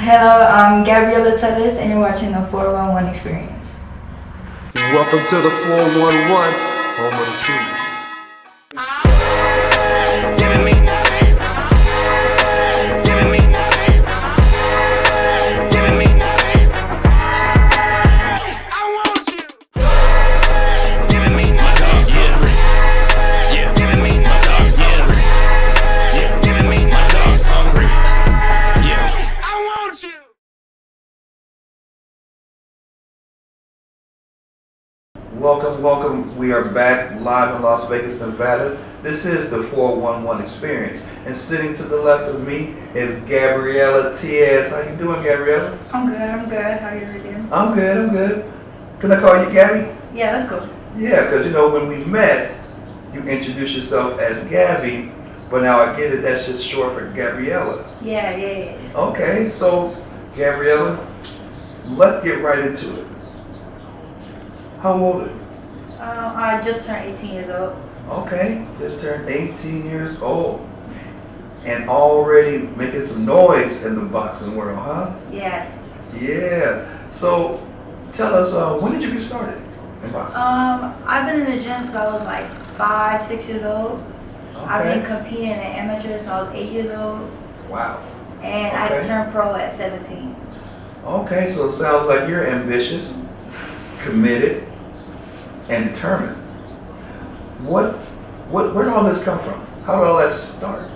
Hello, I'm Gabriella Tellez, and you're watching the 411 Experience. Welcome to the 411, home of the truth. Welcome. We are back live in Las Vegas, Nevada. This is the 411 Experience. And sitting to the left of me is Gabriella Tellez. How you doing, Gabriella? I'm good. How are you doing? I'm good. Can I call you Gabby? Yeah, that's cool. Yeah, because when we met, you introduced yourself as Gabby, but now I get it, that's just short for Gabriella. Yeah. Okay, so Gabriella, let's get right into it. How old are you? I just turned 18 years old. Okay, just turned 18 years old. And already making some noise in the boxing world, huh? Yeah. Yeah. So, tell us, when did you get started in boxing? I've been in the gym since I was like 5-6 years old. Okay. I've been competing in amateurs since I was 8 years old. Wow. And I turned pro at 17. Okay, so it sounds like you're ambitious, committed, and determined. Where did all this come from? How did all that start?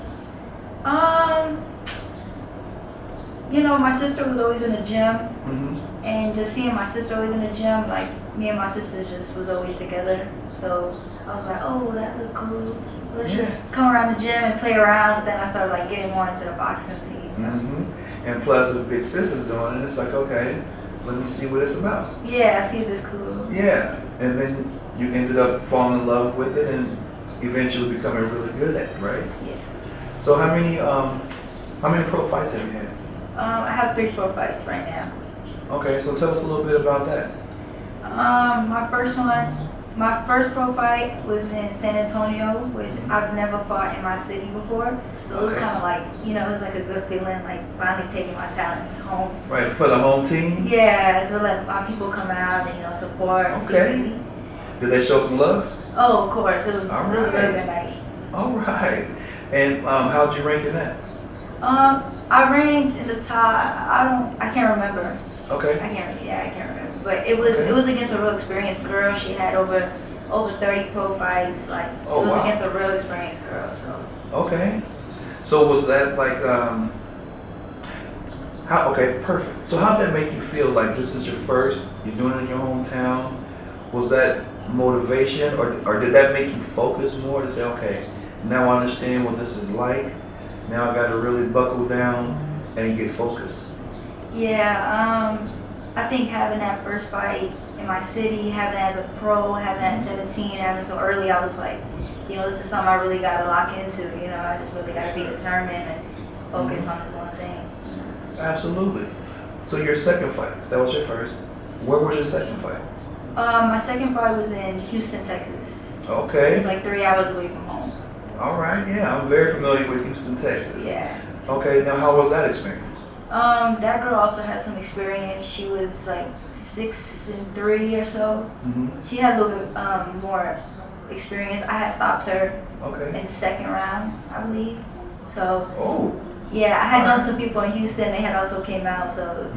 My sister was always in the gym, Mm-hmm. and just seeing my sister always in the gym, like me and my sister just was always together. So I was like, oh, that look cool. Let's just come around the gym and play around. Then I started like getting more into the boxing scene. So. Mm-hmm. And plus, the big sister's doing it. It's like, okay, let me see what it's about. Yeah, I see this cool. Yeah, and then you ended up falling in love with it and eventually becoming really good at it, right? Yeah. So how many pro fights have you had? I have 3 pro fights right now. Okay, so tell us a little bit about that. My first pro fight was in San Antonio, which I've never fought in my city before. So it was kind of like, it was like a good feeling, like finally taking my talents home. Right, for the home team? Yeah, so like a lot of people come out and, support. Okay. Did they show some love? Oh, of course. It was a really good night. All right. And how'd you rank in that? I ranked in the top. I can't remember. Okay. I can't remember. But it was against a real experienced girl. She had over 30 pro fights. Like it was against a real experienced girl. So. Okay. So was that like Okay, perfect. So how'd that make you feel? Like this is your first? You're doing it in your hometown. Was that motivation, or did that make you focus more to say, okay, now I understand what this is like. Now I got to really buckle down and get focused. Yeah, I think having that first fight in my city, having it as a pro, having it at 17, having it so early, I was like, this is something I really got to lock into. I just really got to be determined and focus on this one thing. Absolutely. So your second fight, that was your first. Where was your second fight? My second fight was in Houston, Texas. Okay. It was like 3 hours away from home. All right, yeah, I'm very familiar with Houston, Texas. Yeah. Okay, now how was that experience? That girl also had some experience. She was like 6'3" or so. Mm-hmm. She had a little bit more experience. I had stopped her in the second round, I believe. So. Oh. Yeah, I had known some people in Houston. They had also came out, so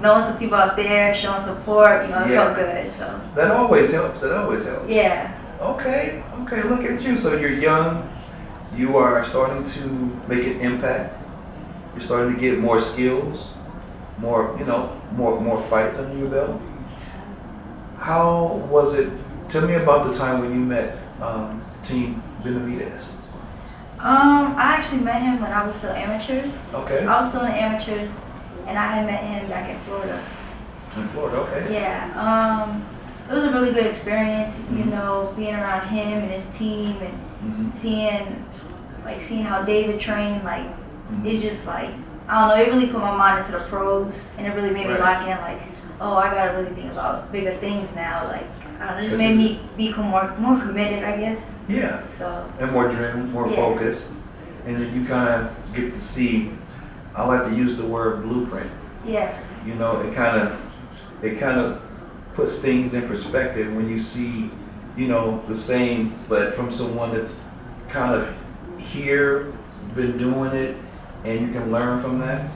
knowing some people out there, showing support, it felt good. So that always helps. Yeah. Okay. Look at you. So you're young. You are starting to make an impact. You're starting to get more skills, more fights under your belt. How was it? Tell me about the time when you met Team Benavidez. I actually met him when I was still amateurs. Okay. I was still in amateurs, and I had met him back in Florida. In Florida, okay. Yeah. It was a really good experience, being around him and his team and seeing how David trained. Like, it just like, I don't know, it really put my mind into the pros, and it really made me lock in. Like, oh, I gotta really think about bigger things now. Like, I don't know, it just made me become more committed, I guess. Yeah. So. And more driven, more focused, and then you kind of get to see. I like to use the word blueprint. Yeah. You know, it kind of puts things in perspective when you see, you know, the same, but from someone that's kind of here, been doing it, and you can learn from that.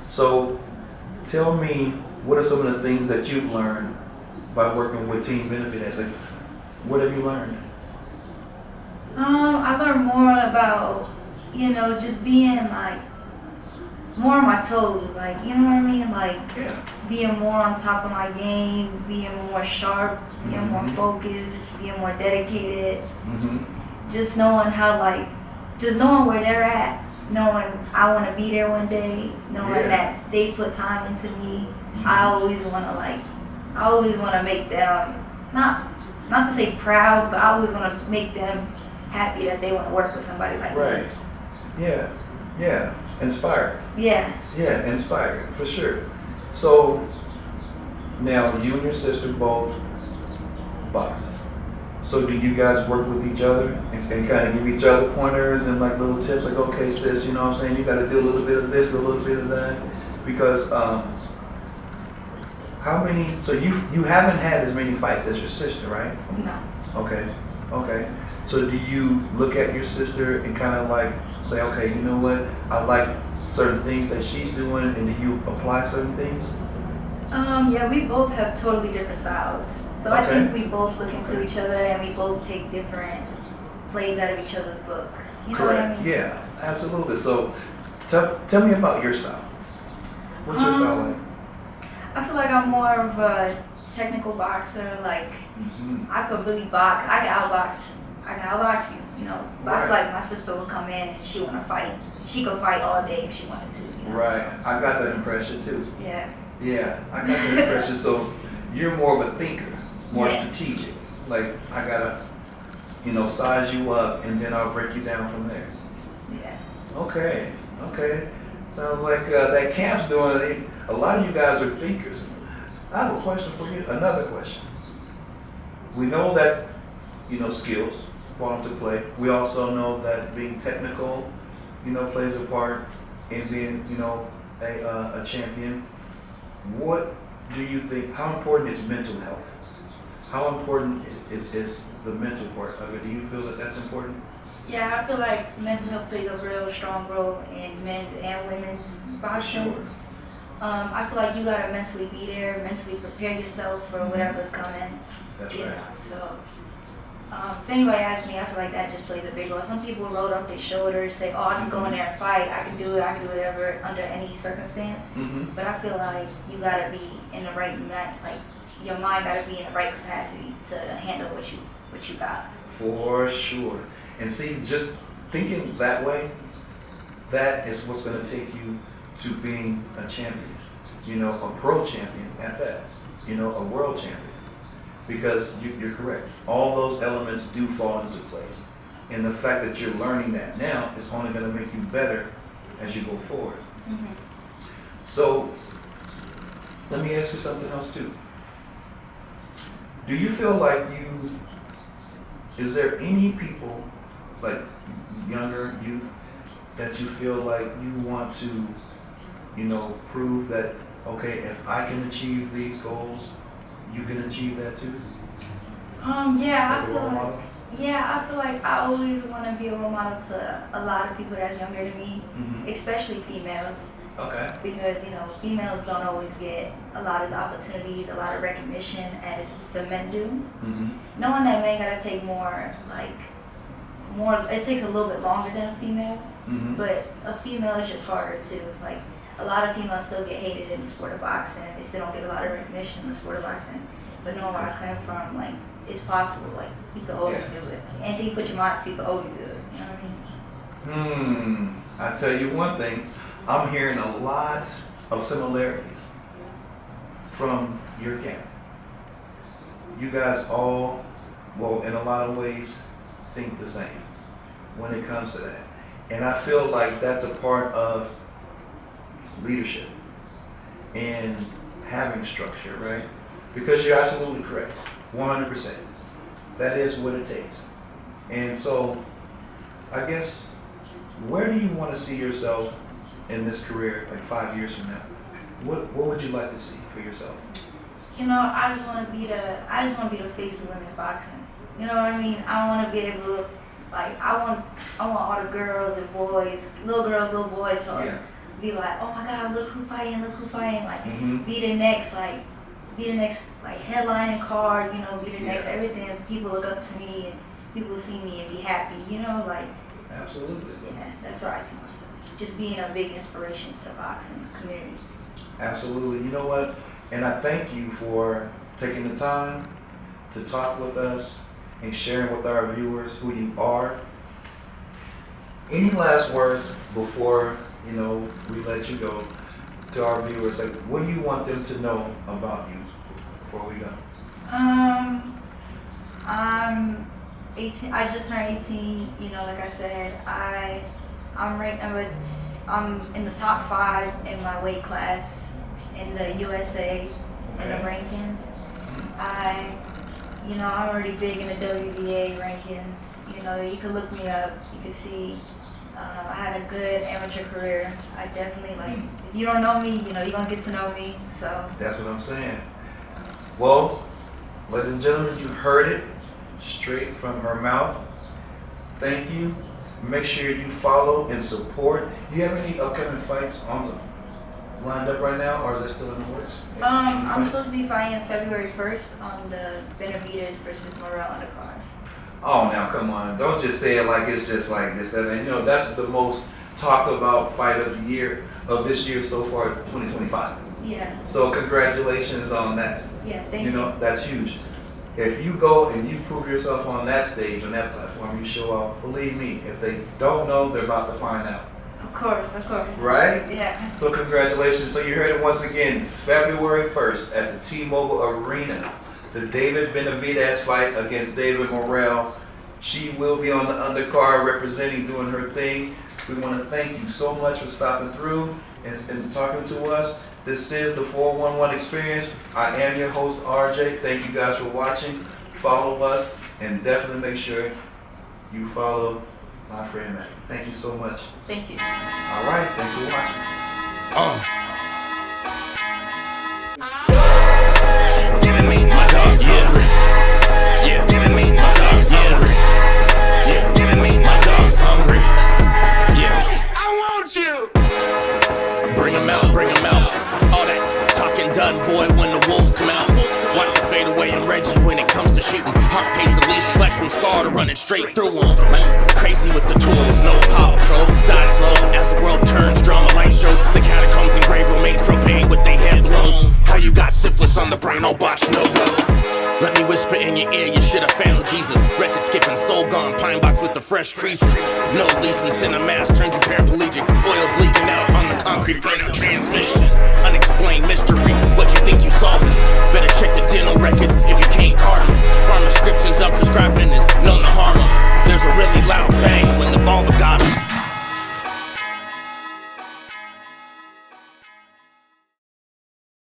So tell me, what are some of the things that you've learned by working with Team Benavidez? Like, what have you learned? I learned more about, you know, just being like more on my toes, like, you know what I mean? Like, Yeah. being more on top of my game, being more sharp, being more focused, being more dedicated, just knowing how, like, just knowing where they're at, knowing I want to be there one day, knowing that they put time into me. I always want to make them, not to say proud, but I always want to make them happy that they want to work with somebody like me. Right. Yeah. Yeah. Inspired. Yeah. Yeah, inspired, for sure. So now you and your sister both box. So do you guys work with each other and kind of give each other pointers and like little tips, like, okay, sis, you know what I'm saying, you got to do a little bit of this, a little bit of that? Because how many, so you haven't had as many fights as your sister, right? No. Okay. So do you look at your sister and kind of like say, okay, you know what, I like certain things that she's doing, and do you apply certain things? Yeah, we both have totally different styles. So I think we both look into each other and we both take different plays out of each other's book. You know Correct. what I mean? Yeah, absolutely. So tell me about your style. What's your style like? I feel like I'm more of a technical boxer. Like, I could really box. I can outbox you, you know. But I feel like my sister would come in and she want to fight. She could fight all day if she wanted to. You know? Right. I got that impression too. Yeah. Yeah, I got that impression. So you're more of a thinker, more strategic. Like, I gotta, you know, size you up and then I'll break you down from there. Yeah. Okay. Sounds like that camp's doing it. A lot of you guys are thinkers. I have a question for you. Another question. We know that, you know, skills fall into play. We also know that being technical, you know, plays a part in being, you know, a champion. What do you think, how important is mental health? How important is the mental part of it? Do you feel that that's important? Yeah, I feel like mental health plays a real strong role in men's and women's boxing. Sure. I feel like you gotta mentally be there, mentally prepare yourself for whatever's coming. That's you right. know, so if anybody asks me, I feel like that just plays a big role. Some people roll up their shoulders, say, "Oh, I'll just go in there and fight. I can do it. I can do whatever under any circumstance." But I feel like you gotta be in the right like your mind gotta be in the right capacity to handle what you got. For sure. And see, just thinking that way, that is what's going to take you to being a champion. You know, a pro champion at that. You know, a world champion. Because you're correct. All those elements do fall into place. And the fact that you're learning that now is only going to make you better as you go forward. So, let me ask you something else too. Do you feel like is there any people, like younger youth, that you feel like you want to, you know, prove that, okay, if I can achieve these goals, you can achieve that too? Yeah, I feel like I always want to be a role model to a lot of people that's younger than me, especially females. Okay. Because, you know, females don't always get a lot of opportunities, a lot of recognition as the men do. Knowing that men gotta take more, it takes a little bit longer than a female, but a female is just harder too. Like, a lot of females still get hated in the sport of boxing. They still don't get a lot of recognition in the sport of boxing. But knowing where I come from, like, it's possible. Like, you can always do it. Anything you put your mind to, you can always do it. You know what I mean? I tell you one thing, I'm hearing a lot of similarities from your camp. You guys all, well, in a lot of ways, think the same when it comes to that. And I feel like that's a part of leadership and having structure, right? Because you're absolutely correct, 100%. That is what it takes. And so, I guess, where do you want to see yourself in this career, like 5 years from now? What would you like to see for yourself? You know, I just want to be the face of women's boxing. You know what I mean? I want to be able to, like, I want all the girls and boys, little boys to like, be like, oh my God, look who's fighting, like, be the next headlining card, you know, be the next everything. People look up to me and people see me and be happy, you know, like. Absolutely. Yeah, that's where I see myself. Just being a big inspiration to the boxing community. Absolutely. You know what? And I thank you for taking the time to talk with us and sharing with our viewers who you are. Any last words before, you know, we let you go to our viewers? Like, what do you want them to know about you before we go? I'm 18. I just turned 18. You know, like I said, I'm in the top 5 in my weight class in the USA in the rankings. I'm already big in the WBA rankings. You know, you can look me up. You can see I had a good amateur career. I definitely, if you don't know me, you know, you're going to get to know me. So that's what I'm saying. Well, ladies and gentlemen, you heard it straight from her mouth. Thank you. Make sure you follow and support. Do you have any upcoming fights lined up right now, or is that still in the works? I'm supposed to be fighting February 1st on the Benavidez versus Morrell undercard. Oh, now come on! Don't just say it like it's just like this. That, you know, that's the most talked about fight of the year of this year so far, 2025. Yeah. So congratulations on that. Yeah, thank you. You know, that's huge. If you go and you prove yourself on that stage, on that platform, you show out. Believe me, if they don't know, they're about to find out. Of course. Right? Yeah. So congratulations. So you heard it once again, February 1st at the T-Mobile Arena. The David Benavidez fight against David Morrell. She will be on the undercard representing, doing her thing. We want to thank you so much for stopping through and talking to us. This is the 411 Experience. I am your host, RJ. Thank you guys for watching. Follow us and definitely make sure you follow my friend Matt. Thank you so much. Thank you. All right, thanks for watching. Giving me my dogs hungry. Yeah, giving me my dogs hungry. Yeah, giving me my dogs hungry. Yeah, I want you. Bring 'em out, bring 'em out. All that talking done, boy, when the wolves come out. Watch the fade away and Reggie when it comes to shooting. Heart pace at least, flesh from scar to running straight through them. Man, crazy with the tools, no power patrol. Die slow as the world turns, drama light show. The catacombs and grave remains propane with they head blown. How you got syphilis on the brain, no botch, no go. Let me whisper in your ear, you should have found Jesus. Record skipping, soul gone, pine box with the fresh creases. No leasing, cinemass, turned you paraplegic. Oil's leaking out on the concrete, burning transmission. Unexpected.